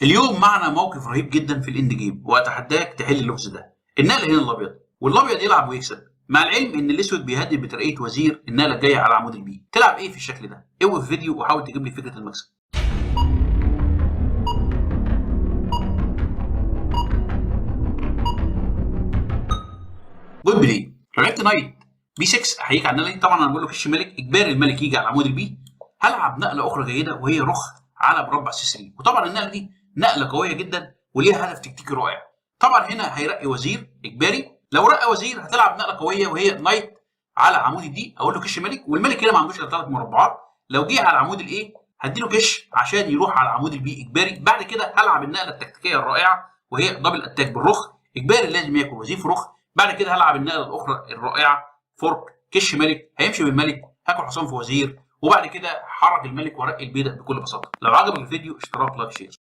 اليوم معنا موقف رهيب جدا في الاند جيم واتحداك تحل اللغز ده. النقله هنا الابيض والابيض يلعب ويكسب، مع العلم ان الاسود بيهدد بترقيه وزير النقله الجايه على عمود البي. تلعب ايه في الشكل ده؟ اوقف فيديو وحاول تجيب لي فكره المكسب. جود بلاي. لو لعبت نايت بي 6 احييك على النقله دي. طبعا انا بقول له كش ملك اجباري الملك يجي على عمود البي. هلعب نقله اخرى جيده وهي رخ على مربع سي 3، وطبعا النقله دي نقله قويه جدا وليها هدف تكتيكي رائع. طبعا هنا هيرقي وزير اجباري. لو رقى وزير هتلعب نقله قويه وهي نايت على عمود الدي. اقول له كش ملك، والملك هنا ما عندوش الا 3 مربعات. لو جه على عمود الايه هديله كش عشان يروح على عمود البي اجباري. بعد كده هلعب النقله التكتيكيه الرائعه وهي دبل اتاك بالرخ اجباري، لازم ياكل وزير في رخ. بعد كده هلعب النقله الاخرى الرائعه فورك كش ملك، هيمشي بالملك هاكل حصان في وزير، وبعد كده هحرك الملك وارقي البيدق بكل بساطه. لو عجبك الفيديو اشتراك لايك شير.